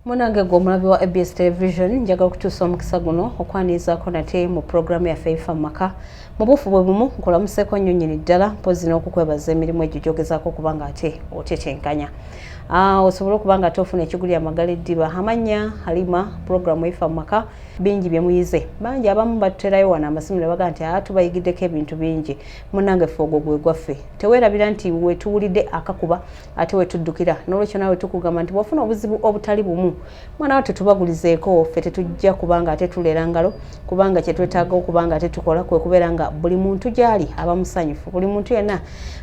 Munange gw'omulabi wa ABS Television njagala okutuusa omukisa guno okwanizaako nate mu programu yaffe eyifa mu maka mu buufu bwe bumu nkulamuseeko nnyo nnyini ddala mpozi n'okukwebaza emirimu egyo gyogezaako okuba nga ate otetenkanya osobola okuba nga ate ofuna ekiguli amagala eddiba amannya Halima programu eyifa mu maka bingi bye muyize bangi abamu batuterayo wano amasimu ne baga nti tubayigiddeko ebintu bingi munange ffe ogwo gwe gwaffe teweerabira nti we tuwulidde akakuba ate we tuddukira n'olwekyo naawe tukugamba nti bw'ofuna obuzibu obutali bumu mwana wate tubagulizeeko ffe tetujja kubanga ate tuleera ngalo kubanga kye twetaaga okubanga ate tukola kwe kubeera nga buli muntu gy'ali aba musanyufu buli muntu yenna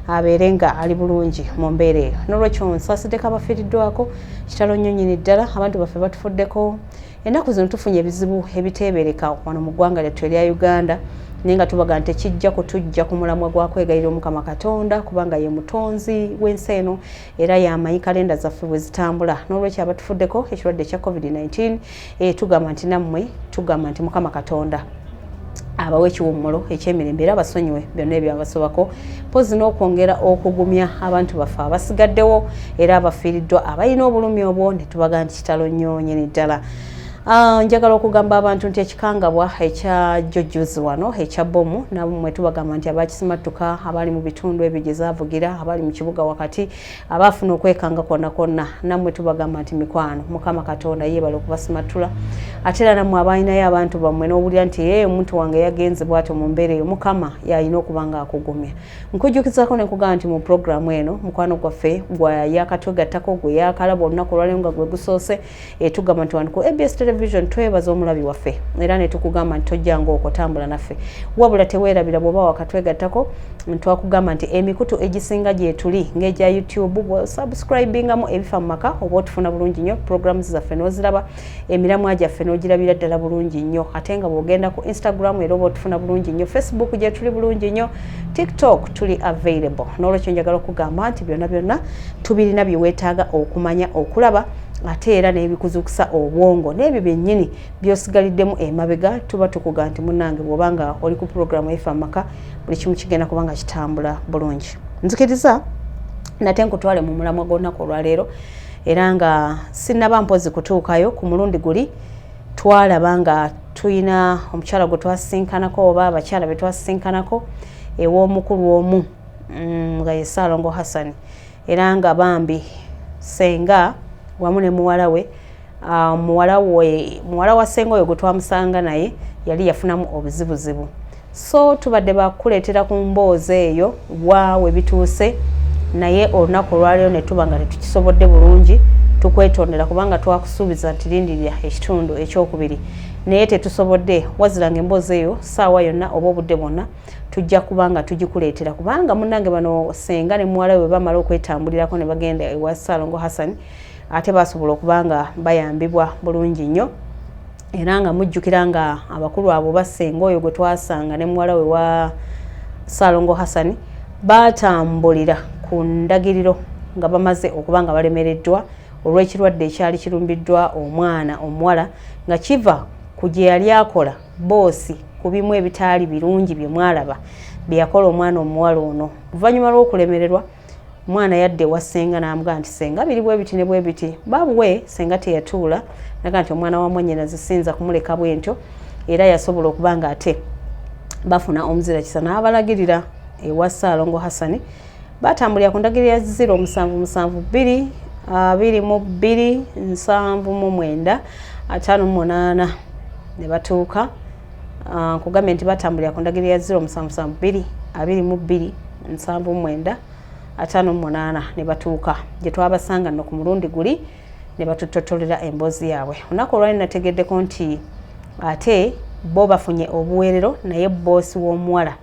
abeere nga ali bulungi mu mbeera eyo n'olwekyo nsasiddeko abafiiriddwako kitalo nnyo nnyini ddala abantu baffe batufuddeko ennaku zino tufunye ebizibu ebiteebereka wano mu ggwanga lyattu erya Uganda naye nga tubaga nti kijja kutujja ku mulamwa gwa kwegayirira Omukama Katonda kubanga ye mutonzi w'ensi eno era y'amanyi kalenda zaffe bwe zitambula n'olwekyo abatufuddeko ekirwadde kya COVID-19 tugamba nti nammwe tugamba nti Mukama Katonda abawe ekiwummulo ekyemirembe era basonyiwe byonna ebyabasobako mpozi n'okwongera okugumya abantu baffe abasigaddewo era abafiiriddwa abalina obulumi obwo ne tubaga nti kitalo nnyo nnyini ddala njagala okugamba abantu nti ekikangabwa ekya jjojjozi wano ekya bomu namwe tubagamba nti abakisimattuka abali mu bitundu ebyo gye zaavugira abali mu kibuga wakati abaafuna okwekanga kwonna kwonna namwe tubagamba nti mikwano Mukama Katonda yeebala okubasimatula ate era nammwe abalinayo abantu bammwe n'owulira nti omuntu wange yagenze bw'atyo mu mbeera eyo Mukama yalina okuba nga akugumya nkujjukizaako ne nkugamba nti mu puroguramu eno mukwano gwaffe gwa yakatwegattako gwe yakalaba olunaku olwaleero nga gwe gusoose tugamba nti wano ku ABS Television twebaza omulabi waffe era ne tukugamba nti tojjanga okutambula naffe wabula teweerabira bw'oba wakatwegattako twakugamba nti emikutu egisinga gye tuli ng'egya YouTube subscribingamu ebifa mu maka oba otufuna bulungi nnyo programs zaffe n'oziraba emiramwa gyaffe n'ogirabira ddala bulungi nnyo ate nga bw'ogenda ku Instagram era oba otufuna bulungi nnyo Facebook gye tuli bulungi nnyo TikTok tuli available n'olwekyo njagala okugamba nti byonna tubirina bye weetaaga okumanya okulaba ate era n'ebikuzukusa obwongo n'ebyo byennyini by'osigaliddemu emabega tuba tukuga nti munnange bw'obanga oli ku programu eyifa mu maka buli kimu kigenda kubanga kitambula bulungi nzikiriza nate nkutwale mu mulamwa gw'olunaku olwaleero era nga sinnaba mpozi kutuukayo ku mulundi guli twalaba nga tuyina omukyala gwe twasinkanako oba abakyala be twasinkanako ew'omukulu omu nga ye Ssaalongo Hassan era nga bambi senga wamu ne muwala we muwala wa senga oyo gwe twamusanga naye yali yafunamu obuzibuzibu so tubadde bakuleetera ku mboozi eyo waawe bituuse naye olunaku olwaleero ne tuba nga tetukisobodde bulungi tukwetondera kubanga twakusuubiza nti lindirira ekitundu ekyokubiri naye tetusobodde waziranga emboozi eyo saawa yonna oba obudde bwonna tujja kubanga tugikuleetera kubanga munnange bano senga ne muwala we bamala okwetambulirako ne bagenda ewa Ssaalongo Hassan ate basobola okubanga bayambibwa bulungi nnyo era nga mujjukira nga abakulu abo basenga oyo gwe twasanga ne muwala we wa Ssaalongo Hassan batambulira ku ndagiriro nga bamaze okuba nga balemereddwa olw'ekirwadde ekyali kirumbiddwa omwana omuwala nga kiva ku gye yali akola boosi ku bimu ebitaali birungi bye mwalaba bye yakola omwana omuwala ono oluvannyuma lw'okulemererwa mwana yadde wa senga n'amugaa nti senga biri bwe biti ne bwe biti babuwe senga teyatuula naga nti omwana wa mwannyina zisinza kumuleka bwentyo era yasobola okuba nga ate bafuna omuzira kisa n'abalagirira ewa Ssaalongo Hassan batambulira ku ndagiriro ya 0772 22 7 58 ne batuuka nkugambye nti batambulira ku ndagiriro ya 0772 22 7 58 ne batuuka gye twabasanga no ku mulundi guli ne batutotolera emboozi yaabwe olunaku olwali nategeddeko nti ate bo bafunye obuweerero naye boosi w'omuwala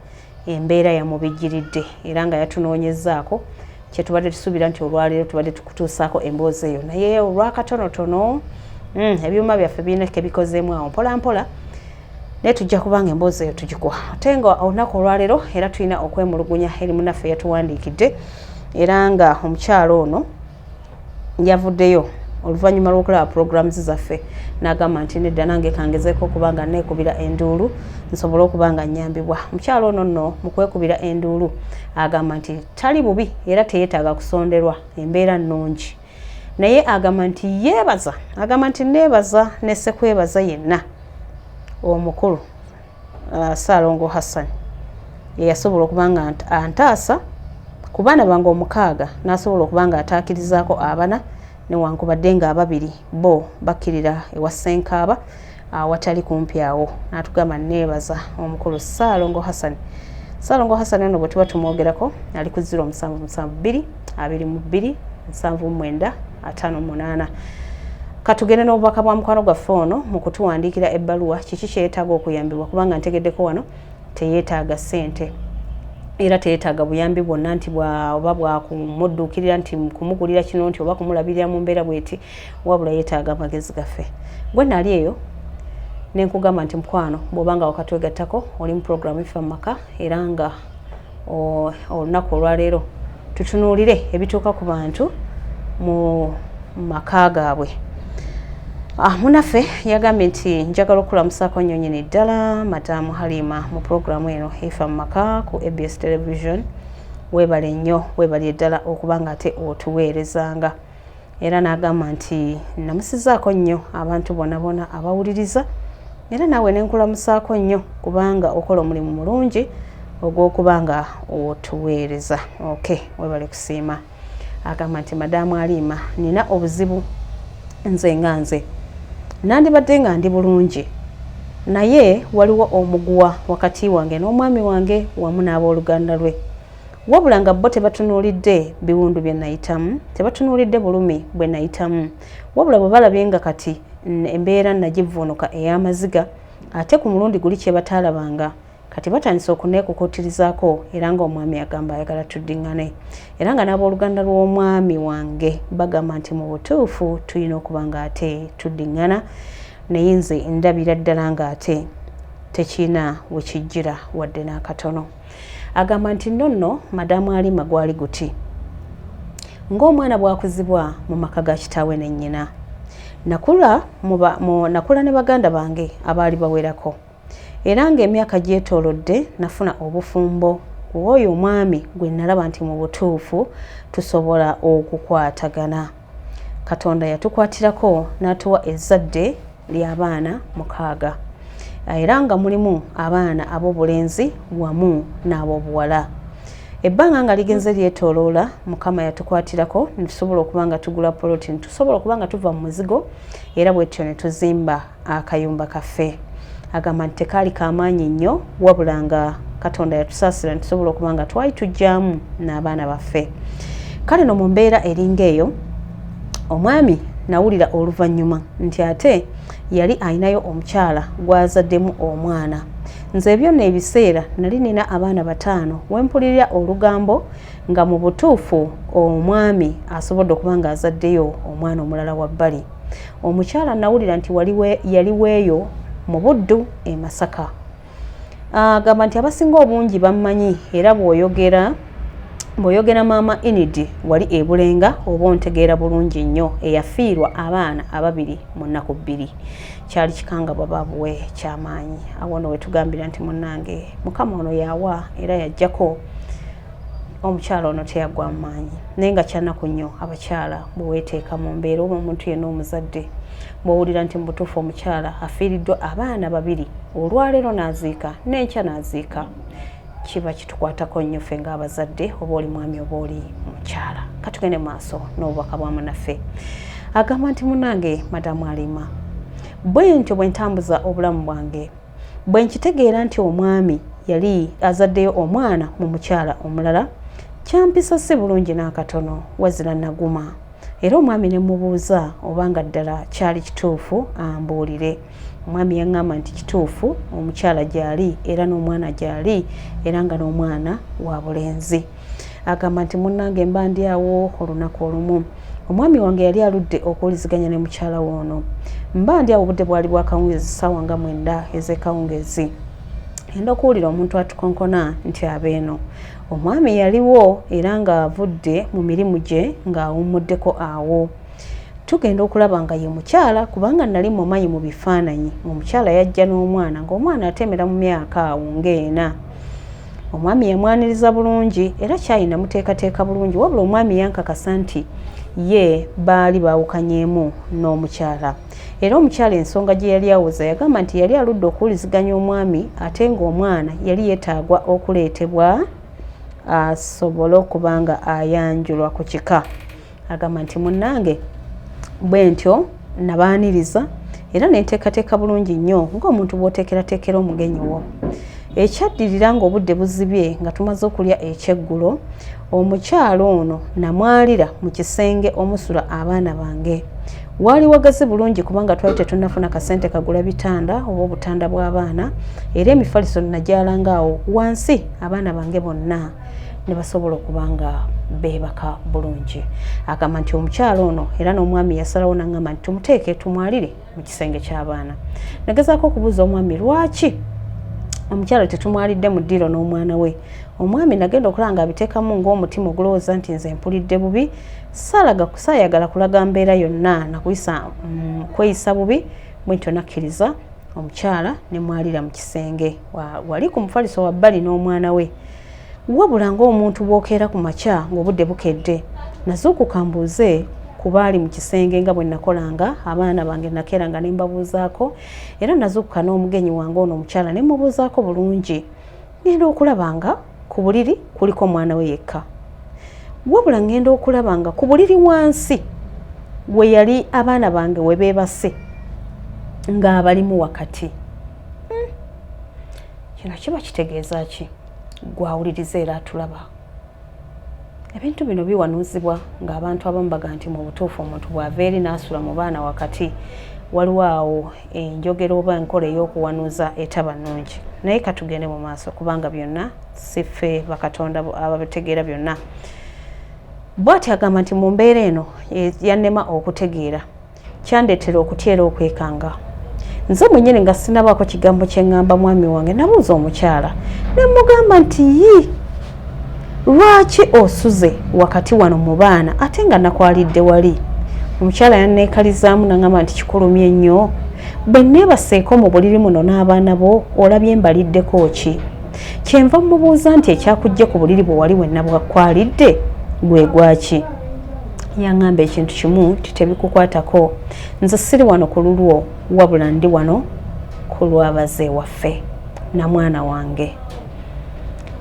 embeera yamubijjiridde era nga yatunoonyezaako kye tubadde tusuubira nti olwaleero tubadde tukutuusaako emboozi eyo naye olwakatonotono ebyuma byaffe birina kebikozeemu awo mpola mpola naye tujja kubanga emboozi eyo tugikuwa ate nga olunaku olwaleero era tulina okwemulugunya eri munnaffe yatuwandiikidde era nga omukyalo ono yavuddeyo oluvannyuma lw'okulaba programs zaffe n'agamba nti nedda nange kangezeeko okubanga neekubira enduulu nsobole okubanga nnyambibwa omukyalo ono nno mu kwekubira enduulu agamba nti tali bubi era teyeetaaga kusonderwa embeera nnungi naye agamba nti yeebaza agamba nti neebaza ne ssekwebaza yenna omukulu Ssaalongo Hassan yasobola okubanga antaasa ku baana bange 6 n'asobola okubanga ataakirizaako abana newankubadde nga ababiri bo bakkirira ewa Ssenkaaba awatali kumpi awo n'atugamba neebaza omukulu Ssaalongo Hassan. Ssaalongo Hassan ono bwe tuba tumwogerako ali ku 0772 22 79 58. Katugende n'obubaka bwa mukwano gwaffe ono mu kutuwandiikira ebbaluwa kiki kyetaaga okuyambibwa kubanga ntegeddeko wano teyeetaaga ssente era teyeetaaga buyambi bwonna nti oba bwakumudduukirira nti kumugulira kino nti oba kumulabirira mu mbeera bweti wabula yeetaaga amagezi gaffe. Gwe nali eyo nenkugamba nti mukwano bw'obanga wakati wegattako oli mu puroguramu Ifa mu Maka era nga olunaku olwaleero tutunuulire ebituuka ku bantu mu maka gaabwe. Munaffe yagambye nti njagala okulamusaako nnyo nnyini ddala Madamu Halima mu puroguramu eno Ifa mu Maka ku ABS Television. Weebale nnyo weebale ddala okubanga ate otuweerezanga era n'agamba nti namusizaako nnyo abantu bonna abawuliriza era naawe nenkulamusaako nnyo kubanga okola omulimu mulungi ogw'okubanga otuweereza. Weebale kusiima. Agamba nti Madamu Halima nina obuzibu nze nga nze nandibadde nga ndi bulungi naye waliwo omuguwa wakati wange n'omwami wange wamu n'abooluganda lwe wabula nga bo tebatunuulidde biwundu bye nayitamu tebatunuulidde bulumi bwe nayitamu wabula bwe balabye nga kati embeera nagivuunuka ey'amaziga ate ku mulundi guli kye bataalabanga kati batandise okuneekukutirizaako era ng'omwami agamba ayagala tuddiŋŋane era nga n'abooluganda lw'omwami wange bagamba nti mu butuufu tulina okuba nga ate tuddiŋŋana naye nze ndabira ddala nga ate tekirina we kijjira wadde n'akatono. Agamba nti nonno Madamu Halima gwali guti ng'omwana bw'akuzibwa mu maka ga kitaawe ne nnyina nakula ne baganda bange abaali bawerako era ng'emyaka gyetoolodde nafuna obufumbo bw'oyo omwami gwe nalaba nti mu butuufu tusobola okukwatagana. Katonda yatukwatirako n'atuwa ezzadde ly'abaana 6 era nga mulimu abaana ab'obulenzi wamu n'ab'obuwala. Ebbanga nga ligenze lyetooloola Mukama yatukwatirako netusobola okuba nga tugula poloti netusobola okuba nga tuva mu muzigo era bwetyo ne tuzimba akayumba kaffe. Agamba nti tekaali kamaanyi nnyo wabula nga Katonda yatusaasira netusobola okuba nga twali tujjaamu n'abaana baffe. Kale no mu mbeera eringa eyo omwami nawulira oluvannyuma nti ate yali ayinayo omukyala gwazaddemu omwana. Nze byonna ebiseera nali nina abaana 5 wempulirira olugambo nga mu butuufu omwami asobodde okuba nga azaddeyo omwana omulala wa bbali. Omukyala nawulira nti yali weeyo mu Buddu e Masaka. Agamba nti abasinga obungi bammanyi era bw'oyogera maama Enid wali e Bulenga oba ontegeera bulungi nnyo eyafiirwa abaana 2 mu nnaku 2. Kyali kikanga bababuwe kyamaanyi. Awo nno wetugambira nti munnange Mukama ono yawa era yajjako omukyala ono teyaggwa mu maanyi naye nga kyanaku nnyo abakyala bwe weeteeka mu mbeera oba omuntu yenna omuzadde bw'owulira nti mu butuufu omukyala afiiriddwa abaana 2 olwaleero n'aziika n'enkya n'aziika kiba kitukwatako nnyo ffe ng'abazadde oba oli mwami oba oli mukyala. Katugende maaso n'obubaka bwa munaffe. Agamba nti munnange Madamu Halima bwentyo bwe ntambuza obulamu bwange bwe nkitegeera nti omwami yali azaddeyo omwana mu mukyala omulala kyampisa si bulungi n'akatono wazira naguma era omwami ne mubuuza obanga ddala kyali kituufu ambuulire. Omwami yaŋŋamba nti kituufu omukyala gyali era n'omwana gyali era nga n'omwana wa bulenzi. Agamba nti munnange mba ndi awo olunaku olumu omwami wange yali aludde okuwuliziganya ne mukyala woono mba ndi awo obudde bwali bwa kawungeezi ssaawa nga 9 ez'ekawungeezi enda okuwulira omuntu atukonkona nti abeeno. Omwami yaliwo era ng'avudde mu mirimu gye ng'awummuddeko awo. Tugenda okulaba nga ye mukyala kubanga nali mumanyi mu bifaananyi. Omukyala yajja n'omwana ng'omwana atemera mu myaka awo ng'ena. Omwami yamwaniriza bulungi era kyayina muteekateeka bulungi wabula omwami yankakasa nti ye baali baawukanyeemu n'omukyala. Era omukyala ensonga gye yali awuza yagamba nti yali aludde okuwuliziganya omwami ate ng'omwana yali yeetaagwa okuleetebwa asobole okuba nga ayanjulwa ku kika. Agamba nti munnange bwe ntyo nabaaniriza era nenteekateeka bulungi nnyo ng'omuntu bw'oteekerateekera omugenyi wo. Ekyaddirira ng'obudde buzibye nga tumaze okulya ekyeggulo, omukyala ono namwalira mu kisenge omusula abaana bange. Waali wagazi bulungi kubanga twali tetunnafuna kasente kagula bitanda oba obutanda bw'abaana, era emifaliso nagyalanga awo wansi abaana bange bonna ne basobola okuba nga beebaka bulungi. Agamba nti omukyala ono era n'omwami yasalawo n'aŋŋamba nti tumuteeke tumwalire mu kisenge ky'abaana. Nagezaako okubuuza omwami lwaki omukyala tetumwalidde mu ddiiro n'omwana we. Omwami nagenda okulaba nga abiteekamu ng'omutima ogulowooza nti nze mpulidde bubi, saayagala kulaga mbeera yonna nakuyisa kweyisa bubi, bwentyo nakkiriza omukyala ne mwalira mu kisenge. Wali ku mufaliso wa bbali n'omwana we. Wabula ng'omuntu bw'okeera ku makya ng'obudde bukedde, nazuukuka mbuuze ku baali mu kisenge nga bwe nakolanga abaana bange nakeeranga ne mbabuuzaako, era nazuukuka n'omugenyi wange ono omukyala ne mubuuzaako bulungi. Ngenda okulaba nga ku buliri kuliko omwana we yekka. Wabula ngenda okulaba nga ku buliri wansi we yali abaana bange we beebase ng'abalimu wakati. Kino kiba kitegeeza ki? Gwawuliriza era atulaba. Ebintu bino biwanuuzibwa ng'abantu abamu baga nti mu butuufu omuntu bw'ava eri n'asula mu baana wakati waliwo awo enjogera oba enkola ey'okuwanuuza etaba nnungi. Naye katugende mu maaso kubanga byonna si ffe bakatonda abategeera byonna. Bw'ati agamba nti mu mbeera eno yannema okutegeera kyandeetera okutya era okwekanga. Nze mwennyini nga sinabaako kigambo kye ŋŋamba mwami wange, nabuuza omukyala ne mugamba nti lwaki osuze wakati wano mu baana ate nga nakwalidde wali? Omukyala yanneekalizaamu n'aŋŋamba nti kikulumye nnyo, bwe neebaseeko mu buliri muno n'abaana bo olabye mbaliddeko ki? Kyenva mubuuza nti ekyakujje ku buliri bwe wali wenna bwakwalidde gwe gwaki? Yaŋŋamba ekintu kimu ti tebikukwatako, nze siri wano ku lulwo wabula ndi wano ku lw'abaze waffe na mwana wange.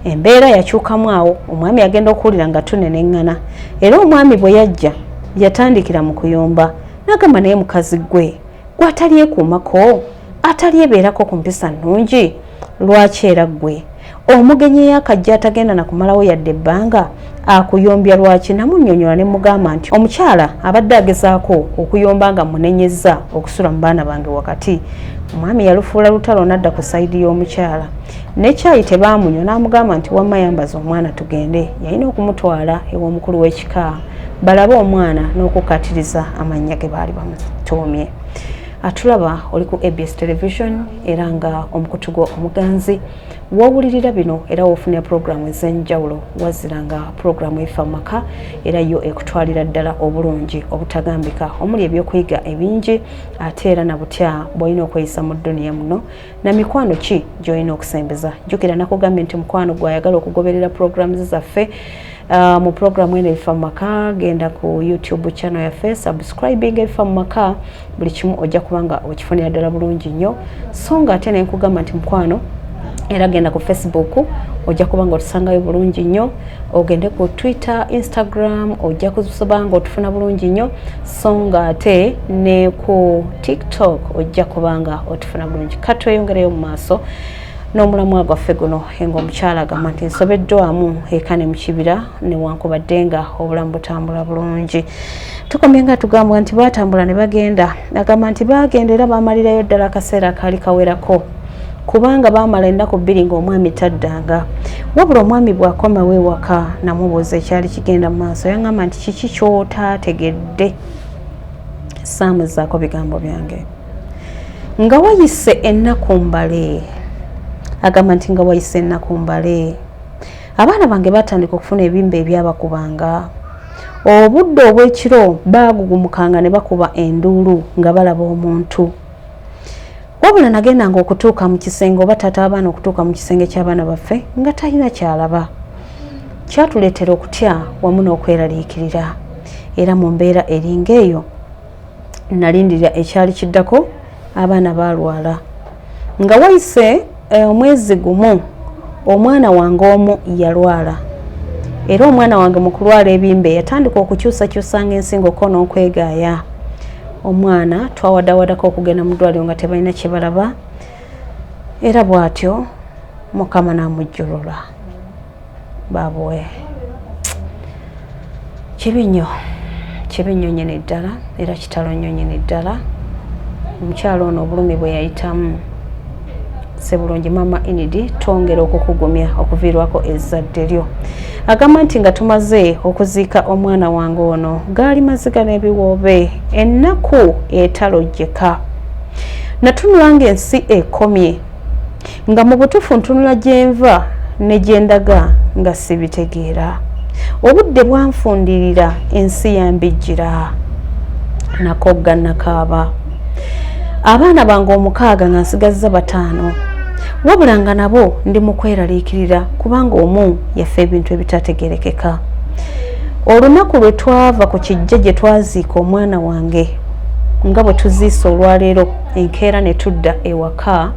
Embeera yakyukamu awo, omwami yagenda okuwulira nga tuneneŋŋana, era omwami bwe yajja yatandikira mu kuyomba. N'agamba naye mukazi gwe gw'ataliekuumako, atalyebeerako ku mpisa nnungi, lwaki era gwe omugenyi eyakajja atagenda na kumalawo yadde ebbanga akuyombya lwaki? Namunnyonnyola ne mugamba nti omukyala abadde agezaako okuyomba nga munenyezza okusula mu baana bange wakati. Omwami yalufuula lutalo n'adda ku sayidi y'omukyala. N'ekyayi tebaamunywa, n'amugamba nti wamma yambaza omwana tugende. Yalina okumutwala ew'omukulu w'ekika balabe omwana n'okukatiriza amannya ge baali bamutuumye. Atulaba oli ku ABS Television era nga omukutu gwo omuganzi wawulirira bino era wofunira programu ez'enjawulo waziranga programu efa mu maka era yo ekutwalira ddala obulungi obutagambika omuli ebyokuyiga ebingi ate era na butya bw'olina okweyisa mu dduniya muno na mikwano ki gy'olina okusembeza. Jjukira nakugambye nti mukwano gw'ayagala okugoberera programu zaffe mu programu eno efa mu maka genda ku YouTube channel yaffe subscribing efa mu maka buli kimu ojja kubanga okifunira ddala bulungi nnyo so nga ate nenkugamba nti mukwano era genda ku Facebook ojja kubanga otusangayo bulungi nnyo, ogende ku Twitter, Instagram ojja kusobanga otufuna bulungi nnyo so nga ate ne ku TikTok ojja kubanga otufuna bulungi. Katweyongereyo mu maaso n'omulamwa gwaffe guno enga omukyala agamba nti nsobeddwamu eka ne mu kibira newankubadde nga obulamu butambula bulungi. Tukomye nga tugamba nti baatambula ne bagenda, agamba nti baagenda era baamalirayo ddala akaseera kaali kawerako kubanga baamala ennaku bbiri ng'omwami taddanga. Wabula omwami bw'akomawo ewaka namubuuza ekyali kigenda mu maaso, yaŋŋamba nti kiki ky'otaategedde? Saamuzaako bigambo byange. Nga wayise ennaku mbale, agamba nti nga wayise ennaku mbale, abaana bange batandika okufuna ebimba ebyabakubanga. Obudde obw'ekiro baagugumukanga ne bakuba enduulu nga balaba omuntu. Wabula nagendanga okutuuka mu kisenge oba taata abaana okutuuka mu kisenge ky'abaana baffe nga talina kyalaba. Kyatuleetera okutya wamu n'okweraliikirira. era mu mbeera eringa eyo nalindira ekyali kiddako abaana balwala nga wayise omwezi gumu omwana wange omu yalwala era omwana wange mu kulwala ebimbe yatandika okukyusakyusanga ensingo ko n'okwegaaya omwana twawadawadako okugenda mu ddwaliro nga tebalina kye balaba era bw'atyo Mukama n'amujjulula baabwe kibi nnyo nyini ddala era kitalo nnyo nyini ddala omukyalo ono obulumi bwe yayitamu Sebulungi mama Inidi twongera okukugumya okuviirwako ezzadde lyo agamba nti nga tumaze okuziika omwana wange ono gaali maziga n'ebiwoobe ennaku etalojjeka natunula ng'ensi ekomye nga mu butuufu ntunula gyenva ne gyendaga nga sibitegeera obudde bwanfundirira ensi yambijjira nakogga nakaaba abaana bange 6 nga nsigazza 5 wabula nga nabo ndi mu kweraliikirira kubanga omu yafa ebintu ebitategerekeka olunaku lwe twava ku kijja gye twaziika omwana wange nga bwe tuziisa olwaleero enkeera ne tudda ewaka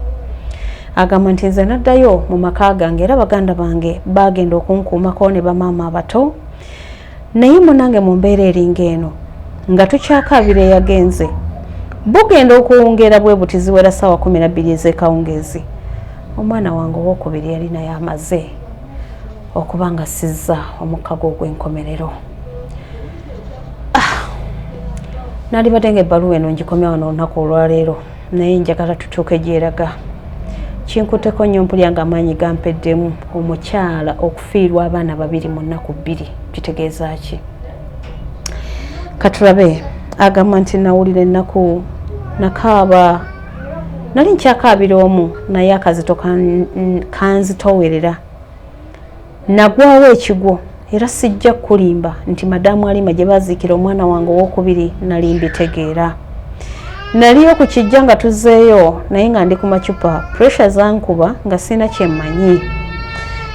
agamba nti nze naddayo mu maka gange era baganda bange bagenda okunkuumako ne bamaama abato naye munange mu mbeera eringa eno nga tukyakaabira eyagenze bugenda okuwungera bwe buti ziwera ssaawa 12 ez'ekawungeezi omwana wange owokubiri yali naye amaze okuba nga sizza omukkago ogw'enkomerero nalibadde ng'ebbaluwa eno ngikomya wano olunaku olwaleero naye njagala tutuuke gyeraga kinkuteko nnyo mpulya nga amaanyi gampeddemu omukyala okufiirwa abaana 2 mu nnaku 2 kitegeeza ki katulabe agamba nti nawulira ennaku nakaaba nali nkyakaabira omu naye akazito kanzitowerera nagwawo ekigwo era sijja kulimba nti madamu alima gye baziikira omwana wange owokubiri nali mbitegeera naliyo ku kijja nga tuzzeeyo naye nga ndi ku macupa pressure zankuba nga sina kyemmanyi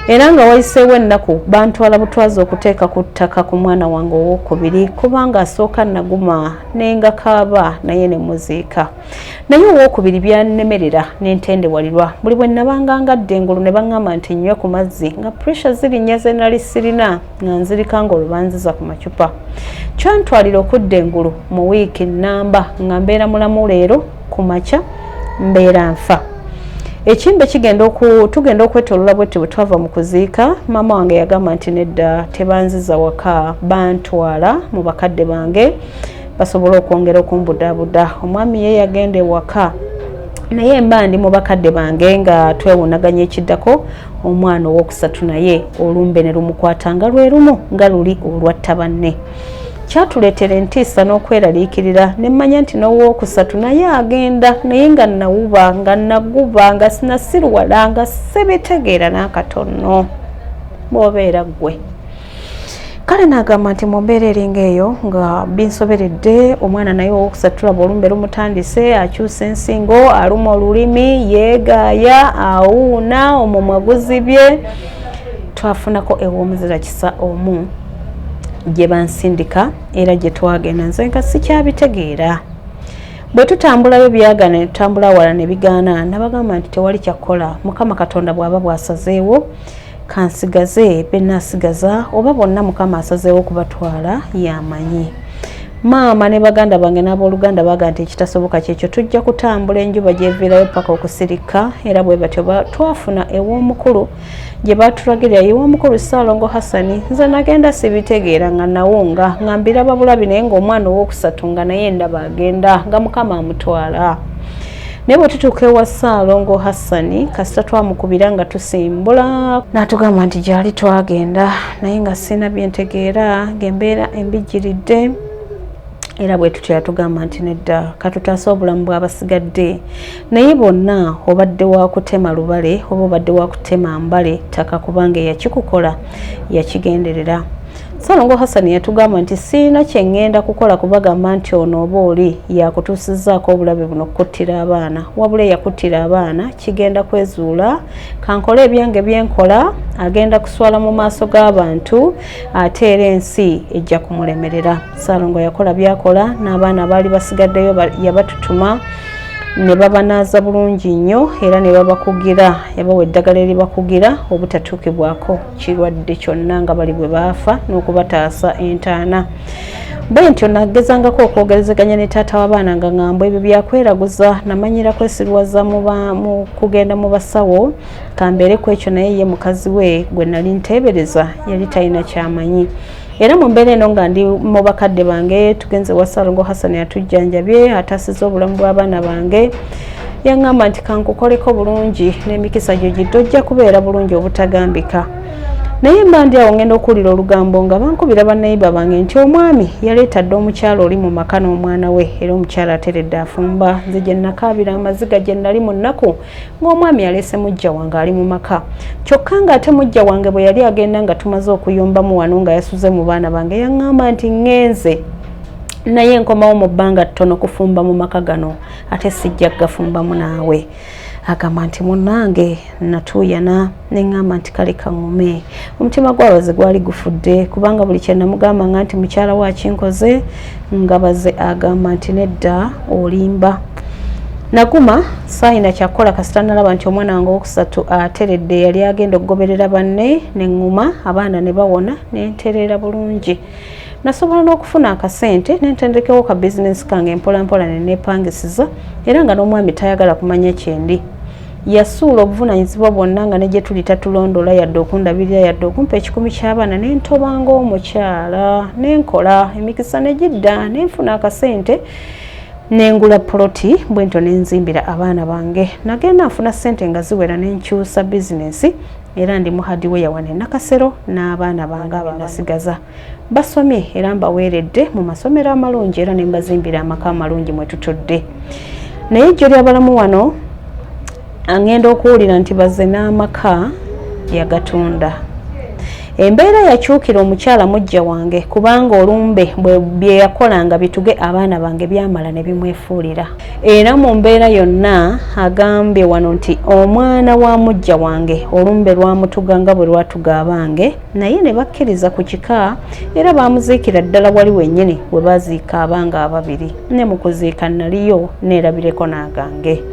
era nga wayiseewo ennaku bantwala butwaza okuteeka ku ttaka ku mwana wange owokubiri kubanga asooka naguma nenga kaaba naye ne muziika naye owokubiri byannemerera n'entendewalirwa buli bwe nabanga ngadde engulu ne baŋŋamba nti nnywe ku mazzi nga pressure zirinnya ze nali sirina nga nzirika nga olubanziza ku macupa kyantwalira okudda engulu mu wiiki nnamba nga mbeera mulamu leero ku makya mbeera nfa ekimbe tugenda okwetolola bwete bwe twava mu kuziika maama wange yagamba nti nedda tebanziza waka bantwala mu bakadde bange basobole okwongera okumbudaabuda omwami ye yagenda ewaka naye mba ndi mu bakadde bange nga twewunaganya ekiddako omwana owokusatu naye olumbe ne lumukwata nga lwe lumu nga luli olwatta banne kyatuleetera entiisa n'okweraliikirira ne mmanya nti n'owookusatu naye agenda naye nga nawuba nga naguba nga sinasiruwala nga sebitegeera n'akatono bw'obeera ggwe kale n'agamba nti mu mbeera eringa eyo nga binsoberedde omwana naye owookusatu tulaba olumbe lumutandise akyusa ensingo aluma olulimi yeegaaya awuuna omumwa guzibye twafunako ew'omuzira kisa omu gye bansindika era gye twagenda nze nga sikyabitegeera bwe tutambulayo byagana ne tutambula wala ne bigaana nabagamba nti tewali kyakukola Mukama Katonda bw'aba bw'asazeewo kansigaze benasigaza oba bonna Mukama asazeewo kubatwala yamanyi maama ne baganda bange n'abooluganda baga nti ekitasoboka kyekyo tujja kutambula enjuba gyeviirayo paka okusirika era bwe batyo twafuna ew'omukulu gye batulagirira ew'omukulu Ssaalongo Hassani nze nagenda sibitegeera nga nawunga nga mbiraba bulabi naye ng'omwana ow'okusatu nga naye ndaba agenda nga Mukama amutwala naye bwe tutuuka ewa Ssaalongo Hassani kasita twamukubira nga tusimbula n'atugamba nti gyali twagenda naye nga sina byentegeera ng'embeera embijjiridde era bwe tutya tugamba nti nedda katutaasa obulamu bw'abasigadde naye bonna obadde wa kutema lubale oba obadde wa kutema mbale ttaka kubanga yakikukola yakigenderera Salongo Hassan yatugamba nti sina kyengenda kukola kubagamba nti ono oba oli yakutuusizzaako obulabe buno kuttira abaana wabula yakuttira abaana kigenda kwezuula kankole ebyange byenkola agenda kuswala mu maaso g'abantu ate era ensi ejja kumulemerera. Salongo yakola byakola n'abaana baali basigaddeyo yabatutuma ne babanaaza bulungi nnyo era ne babakugira yabawa eddagala eribakugira obutatuukibwako kirwadde kyonna nga bali bwe baafa n'okubataasa entaana. Bwe ntyo nagezangako okwogerezeganya ne taata w'abaana nga ngamba ebyo byakweraguza namanyira kwesirwaza mu kugenda mu basawo kambeere ku ekyo naye ye mukazi we gwe nali nteebereza yali talina kyamanyi. Era mu mbeera eno nga ndi mu bakadde bange tugenze wa Salongo Hassan atujjanjabye ataasiza obulamu bw'abaana bange yaŋŋamba nti kankukoleko bulungi n'emikisa gyo gitojja kubeera bulungi obutagambika. Naye mba ndi awo ngenda okuwulira olugambo nga bankubira bannayiba bange nti omwami yaleetadde omukyala oli mu maka n'omwana we era omukyala ateredde afumba. Nze gye nakaabira amaziga gye nali mu nnaku ng'omwami yaleese mujja wange ali mu maka. Kyokka ng'ate mujja wange bwe yali agenda nga tumaze okuyombamu wano nga yasuze mu baana bange yaŋŋamba nti ŋŋenze naye nkomawo mu bbanga ttono kufumba mu maka gano ate sijja gafumbamu naawe. Agamba nti munnange natuuyana neŋŋamba nti kale kaŋŋume. Omutima gwabaze gwali gufudde kubanga buli kye namugambanga nti mukyala wa kinkoze nga baze agamba nti nedda olimba. Naguma saayina kyakukola kasita nalaba nti omwana wange owokusatu ateredde yali agenda okugoberera banne neŋŋuma abaana ne bawona nentereera bulungi. Nasobola n'okufuna akasente nentendekewo ka bizinesi kange mpolampola nenepangisiza era nga n'omwami tayagala kumanya kyendi. Yasuula obuvunanyizibwa bwonna nga ne gye tuli tatulondola yadde okundabirira yadde okumpa ekikumi ky'abaana nentobanga omukyala nenkola emikisa ne gidda nenfuna akasente nengula poloti bwento nenzimbira abaana bange. Nagenda nfuna sente nga ziwera nenkyusa bizinesi era ndi mu hardware wane nakasero n'abaana bange abanasigaza basomye era mbaweeredde mu masomero amalungi era nembazimbira amaka amalungi mwe tutudde. Naye jjo ly'abalamu wano angenda okuwulira nti bazze n'amaka yagatunda. Embeera yakyukira omukyala mujja wange kubanga olumbe bye yakolanga bituge abaana bange byamala ne bimwefuulira. Era mu mbeera yonna agambye wano nti omwana wa mujja wange olumbe lwamutuga nga bwe lwatuga abange naye ne bakkiriza ku kika era bamuziikira ddala wali wennyini we baziika abanga ababiri ne mu kuziika naliyo neerabireko n'agange.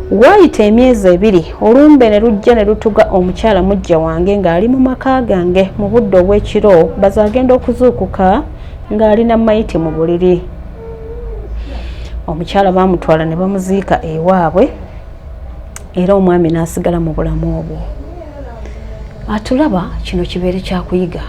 Waayita emyezi ebiri olumbe ne lujja ne lutuga omukyala mujja wange ng'ali mu maka gange mu budde obw'ekiro baze agenda okuzuukuka ng'alina mayiti mu buliri. Omukyala baamutwala ne bamuziika ewaabwe era omwami n'asigala mu bulamu obwo. Atulaba kino kibeere kyakuyiga.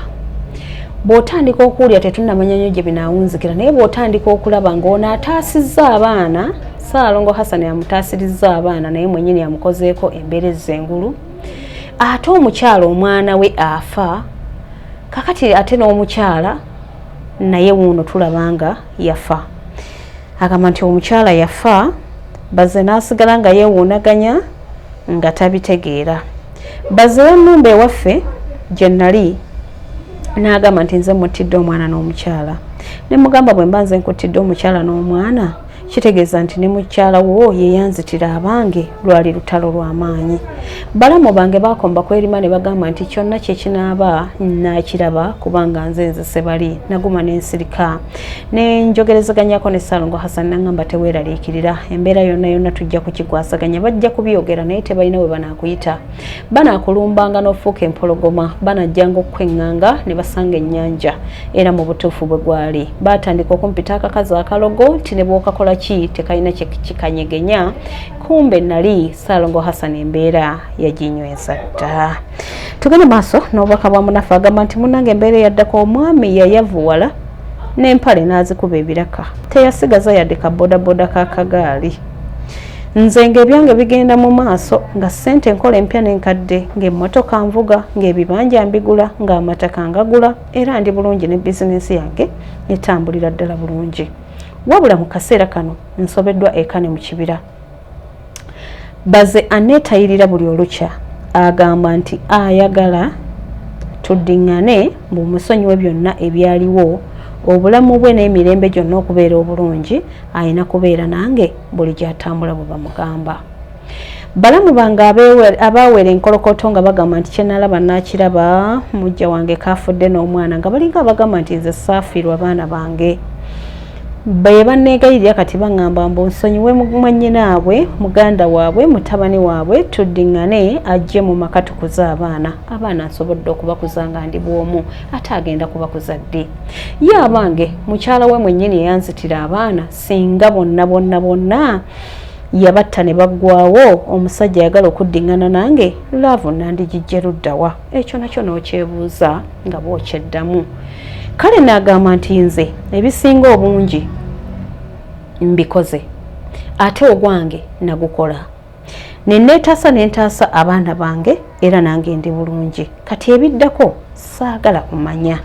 Bw'otandika okuwulira tetunnamanya nnyo gye binaawunzikira naye bw'otandika okulaba ng'ono ataasizza abaana Salongo Hassan yamutaasirizza abaana naye mwennyini yamukozeeko embeera ezzengulu. Ate omukyala omwana we afa kakati ate n'omukyala naye wuuno tulabanga yafa. Agamba nti omukyala yafa bazze n'asigala nga yeewuunaganya nga tabitegeera. Bazze w'ennumba ewaffe gye nnali n'agamba nti nze muttidde omwana n'omukyala. Ne mugamba bwe mba nze nkuttidde omukyala n'omwana kitegeeza nti ne mukyala wo ye yanzitira abange lwali lutalo lw'amaanyi. Balamu bange bakomba kwerima ne bagamba nti kyonna kye kinaaba nakiraba kubanga nze sebali. Naguma n'ensirika nenjogerezaganyako ne Salongo Hassan n'angamba teweeraliikirira embeera yonna tujja kukigwasaganya bajja kubyogera naye tebalina we banaakuyita. Banaakulumbanga n'ofuuka empologoma banajjanga okweŋŋanga ne basanga ennyanja era mu butuufu bwe gwali. Baatandika okumpita akakazi akalogo nti ne bw'okakola ki tekalina kikanyegenya kumbe nali Salongo Hassan embeera yaginyweza dda. Tugende maaso n'obubaka bwa munafu agamba nti munnange embeera yaddako omwami yayavuwala n'empale n'azikuba ebiraka teyasigaza yadde ka bodaboda k'akagaali. Nze ng'ebyange bigenda mu maaso nga ssente nkola empya n'enkadde ng'emmotoka nvuga ng'ebibanja mbigula ng'amataka ngagula era ndi bulungi ne bizinesi yange etambulira ddala bulungi. Wabula mu kaseera kano nsobeddwa ekane mu kibira. Bazze aneetayirira buli olukya agamba nti ayagala tuddingane bw'omusonyiwe byonna ebyaliwo obulamu bwe n'emirembe gyonna okubeera obulungi alina kubeera nange buli gy'atambula bwe bamugamba. Balamu bange abaawera enkolokoto nga bagamba nti kyenalaba nakiraba mujja wange kafudde n'omwana nga balinga abagamba nti nze saafiirwa abaana bange be banneegayirira kati baŋŋamba mbu nsonyiwe mwannyinaabwe muganda waabwe mutabani waabwe tuddingane ajje mu maka tukuze abaana nsobodde okubakuza nga ndi bw'omu ate agenda kubakuza ddi ye abange mukyala we mwennyini yanzitira abaana singa bonna yabatta ne baggwawo omusajja yagala okuddingana nange laavu nandigijje luddawa ekyo nakyo n'okyebuuza nga bwokyeddamu. Kale n'agamba nti nze ebisinga obungi mbikoze ate ogwange nagukola nentaasa abaana bange era nange ndi bulungi kati ebiddako saagala kumanya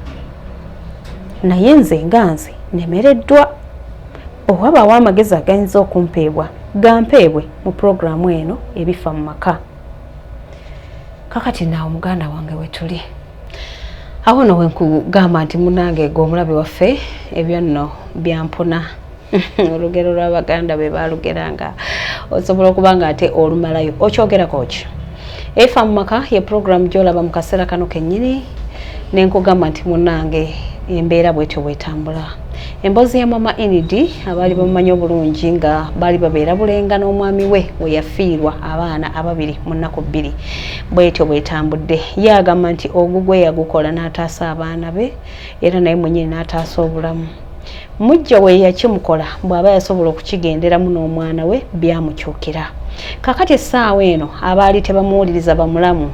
naye nze nemereddwa owabaawo amagezi agayinza okumpeebwa gampeebwe mu puroguramu eno ebifa mu maka. Kakati naawe muganda wange wetuli awo no wenkugamba nti munange g'omulabe waffe ebyo nno byampuna olugero lw'abaganda be baalugeranga osobola okuba nga ate olumalayo okyogerako ki ebifa mu maka ye puroguramu gy'olaba mu kaseera kano kennyini nenkugamba nti munange embeera bwetyo bwetambula. Emboozi ya mama Enidi abaali bamumanyi obulungi nga baali babeera bulenga n'omwami we we yafiirwa abaana ababiri mu nnaku bbiri bwetyo bwetambudde. Ye agamba nti ogugwe yagukola n'ataasa abaana be era naye mwennyini n'ataasa obulamu. Mujja we yakimukola bw'aba yasobola okukigenderamu n'omwana we byamukyukira. Kakati essaawa eno abaali tebamuwuliriza bamulamu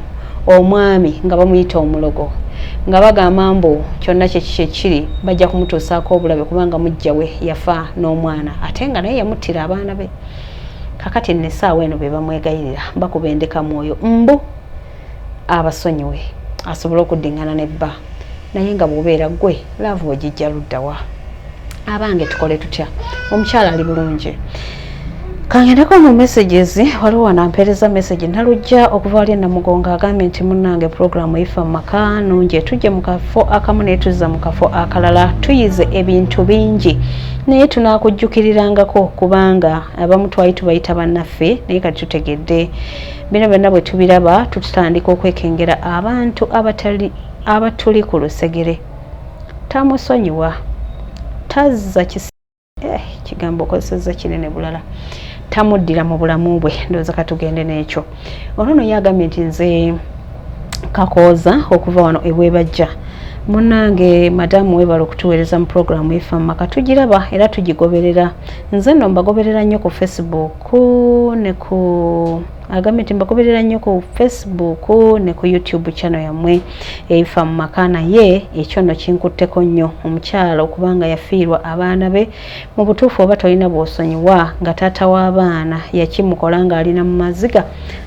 omwami nga bamuyita omulogo nga bagamba mbu kyonna kyekiri bajja kumutuusaako obulabe kubanga mujja we yafa n'omwana ate nga naye yamuttira abaana be. Kakati n'essaawa eno be bamwegayirira bakuba endeka mwoyo mbu abasonyiwe asobola okuddingana nebba naye nga bw'obeera ggwe laavu ogijja luddawa. Abange tukole tutya omukyala ali bulungi kangendeko mu messages waliwo wanampeereza message nalujja okuva wali namugonga agambye nti munnange puroguramu ebifa mu maka nungi tujje mu kafo akamu naye tuzza mu kafo akalala tuyize ebintu bingi naye tunaakujjukirirangako kubanga abamu twali tubayita bannaffe naye kati tutegedde bino byonna bwe tubiraba tutandika okwekengera abantu abatuli ku lusegere. Tamusonyiwa tazza kigambo okozesezza kinene bulala tamuddira mu bulamu bwe ndowooza katugende n'ekyo. Olwono yagambye nti nze kakooza okuva wano ebwebajja munnange madamu webala okutuweereza mu puroguramu ebifa mu maka tugiraba era tugigoberera. Nze nno mbagoberera nnyo ku Facebook ne ku agambye nti mbagoberera nnyo ku Facebook ne ku YouTube channel yammwe ebifa mu maka naye ekyo nno kinkutteko nnyo omukyala okubanga yafiirwa abaana be mu butuufu oba tolina bw'osonyiwa nga taata w'abaana yakimukola nga alina mu maziga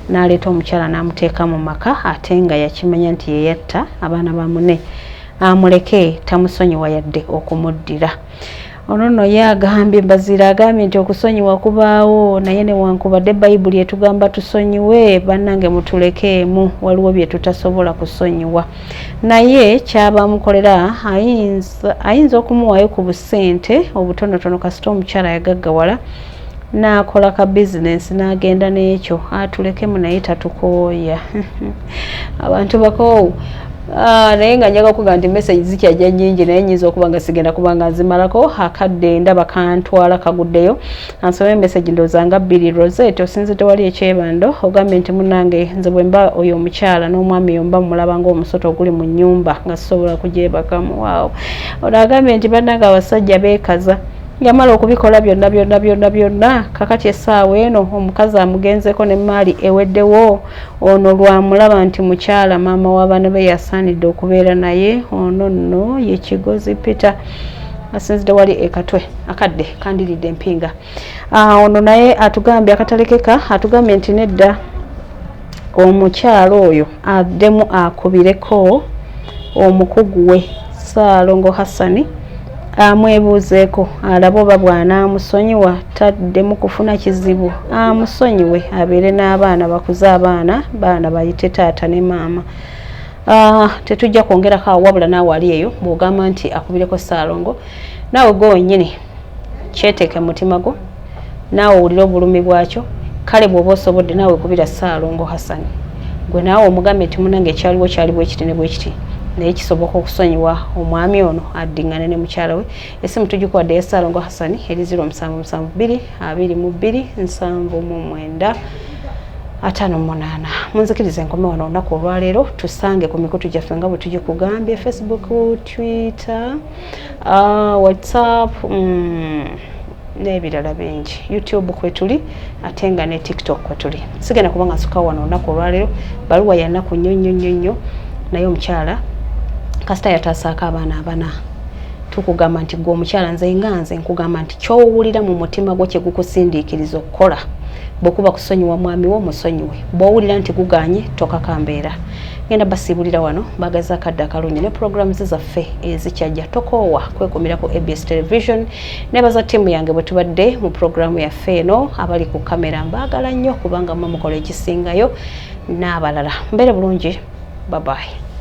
n'aleeta omukyala n'amuteeka mu maka ate nga yakimanya nti ye yatta abaana ba munne amuleke tamusonyiwa yadde okumuddira. Ono nno yagambye Bazira agambye nti okusonyiwa kubaawo naye newankubadde Bayibuli etugamba tusonyiwe bannange mutulekeemu waliwo bye tutasobola kusonyiwa naye kyabamukolera ayinza okumuwaayo ku busente obutonotono kasita omukyala yagaggawala n'akola ka bizinensi n'agenda n'ekyo atulekemu naye tatukooya abantu bakoowu. Naye nga njaga okugamba nti message zikyajja nnyingi naye nyinza okuba nga sigenda kubanga nzimalako akadde ndaba kantwala kaguddeyo ansome message ndowooza nga bbiri. Rosette osinze tewali ekyebando ogambye nti munnange nze bwe mba oyo omukyala n'omwami yomba mulaba ng'omusoto oguli mu nnyumba nga sisobola kugyebakamu. Waawo ono agambye nti bannange abasajja beekaza yamala okubikola byonna kakati essaawa eno omukazi amugenzeko n'emmaali eweddewo ono lwamulaba nti mukyala maama w'abaana be yasaanidde okubeera naye ono nno ye Kigozi Peter asinzidde wali ekatwe akadde kandiridde empinga. Ono naye atugambye akatalekeka atugambye nti nedda omukyala oyo addemu akubireko omukugu we Ssaalongo Hassani amwebuuzeeko alabe oba bw'anaamusonyiwa taddemu kufuna kizibu amusonyiwe abeere n'abaana bakuze baana bayite taata ne maama. tetujja kwongerako wabula naawe ali eyo bw'ogamba nti akubireko Ssaalongo naawe gwe wennyini kyeteeke mu mutima gwo naawe owulira obulumi bwakyo kale bw'oba osobodde naawe kubira Ssaalongo Hassan gwe naawe omugambe nti munange ekyaliwo kyaliwo ekiti ne bwe kiti naye kisoboka okusonyiwa omwami ono addingane ne mukyala we. Essimu tugikuwadde ya Ssaalongo Hassan eri 0772 22 799 58. Munzikirize nkome wano olunaku olwaleero tusange ku mikutu gyaffe nga bwe tugikugambye Facebook, Twitter, WhatsApp n'ebirala bingi, YouTube kwe tuli ate nga ne TikTok kwe tuli. Sigenda kubanga nsuka wano olunaku olwaleero baluwa ya nnaku nnyo naye omukyala kasita yataasaako abaana abana. Tukugamba nti gwe omukyala nze nkugamba nti ky'owulira mu mutima gwo kye gukusindiikiriza okukola bw'okuba kusonyiwa mwami wo musonyiwe, bw'owulira nti guganye tokakambeera. Genda basiibulira wano bagaza akadde akalungi ne programs zaffe ezikyajja tokoowa kwekumira ku ABS Television. Nebaza ttiimu yange bwe tubadde mu programu yaffe eno abali ku kamera mbaagala nnyo kubanga mwe mukola ekisingayo n'abalala. Mbeere bulungi, bye bye.